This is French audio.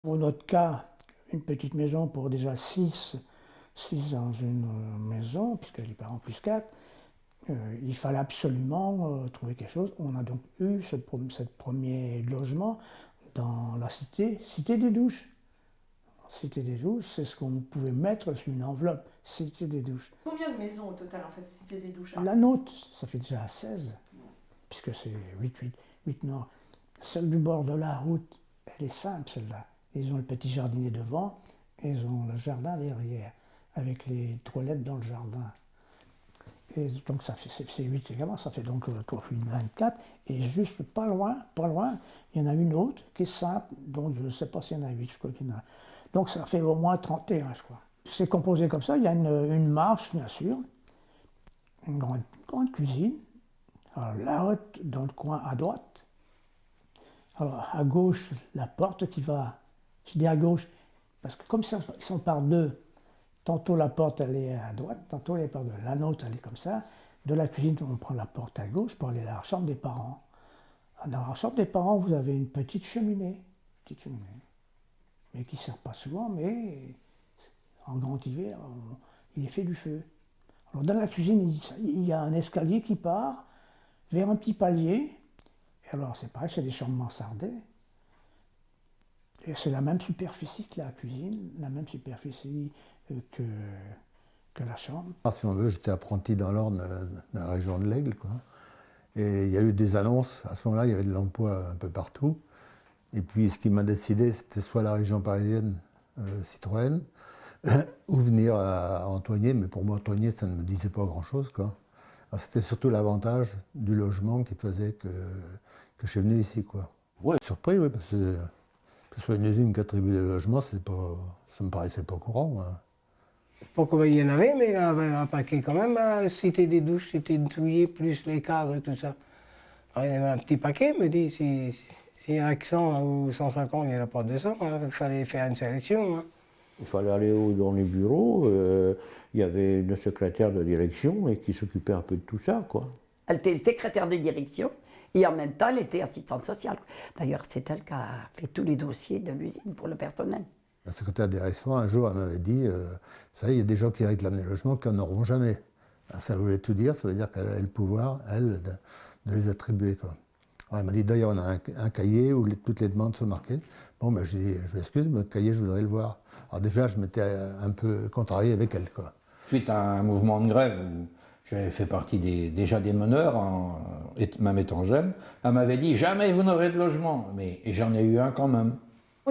Pour notre cas, une petite maison pour déjà 6 dans une maison, puisque les parents plus 4, il fallait absolument trouver quelque chose. On a donc eu ce premier logement dans la cité des Douches. Cité des Douches, c'est ce qu'on pouvait mettre sur une enveloppe, Cité des Douches. Combien de maisons au total en fait, Cité des Douches? La nôtre, ça fait déjà 16, puisque c'est 8 nord. Celle du bord de la route, elle est simple celle-là. Ils ont le petit jardinier devant, et ils ont le jardin derrière, avec les toilettes dans le jardin. Et donc ça fait c'est 8 également, ça fait donc 3 x 24. Et juste pas loin, il y en a une autre qui est simple, donc je ne sais pas s'il y en a 8, je crois qu'il y en a. Donc ça fait au moins 31, je crois. C'est composé comme ça, il y a une marche, bien sûr, une grande cuisine. Alors la hotte dans le coin à droite. Alors à gauche, la porte qui va, je dis à gauche, parce que comme ils sont par deux, tantôt la porte elle est à droite, tantôt elle est par deux. La nôtre elle est comme ça. De la cuisine, on prend la porte à gauche pour aller à la chambre des parents. Dans la chambre des parents, vous avez une petite cheminée, mais qui ne sert pas souvent, mais en grand hiver, il est fait du feu. Alors dans la cuisine, il y a un escalier qui part vers un petit palier. Et alors c'est pareil, c'est des chambres mansardées. Et c'est la même superficie que la cuisine, la même superficie que la chambre. Si on veut, j'étais apprenti dans l'Orne, dans la région de l'Aigle, quoi. Et il y a eu des annonces. À ce moment-là, il y avait de l'emploi un peu partout. Et puis, ce qui m'a décidé, c'était soit la région parisienne, Citroën, ou venir à Antoigné. Mais pour moi, Antoigné, ça ne me disait pas grand-chose, quoi. C'était surtout l'avantage du logement qui faisait que je suis venu ici, quoi. Ouais, surpris, oui, parce que ce soit une usine qui attribue des logements, ça me paraissait pas courant, hein. Pas combien il y en avait, mais il y avait un paquet quand même, hein. Cité des Douches, Cité de Touillé, plus les cadres et tout ça. Alors, il y avait un petit paquet, me dit, s'il y en a que 100 ou 150, il n'y en a pas 200, hein. Il fallait faire une sélection, hein. Il fallait aller dans les bureaux, il y avait une secrétaire de direction et qui s'occupait un peu de tout ça, quoi. Elle était secrétaire de direction et en même temps elle était assistante sociale. D'ailleurs c'est elle qui a fait tous les dossiers de l'usine pour le personnel. La secrétaire de direction, un jour, elle m'avait dit, vous savez, il y a des gens qui réclament des logements qui n'en auront jamais. Alors, ça voulait tout dire, ça veut dire qu'elle avait le pouvoir, elle, de les attribuer, quoi. Alors, elle m'a dit, d'ailleurs, on a un cahier où toutes les demandes sont marquées. Bon, ben, j'ai dit, je m'excuse, mais votre cahier, je voudrais le voir. Alors déjà, je m'étais un peu contrarié avec elle, quoi. Suite à un mouvement de grève où j'avais fait partie déjà des meneurs, même étant jeune, elle m'avait dit « Jamais vous n'aurez de logement !» Et j'en ai eu un quand même.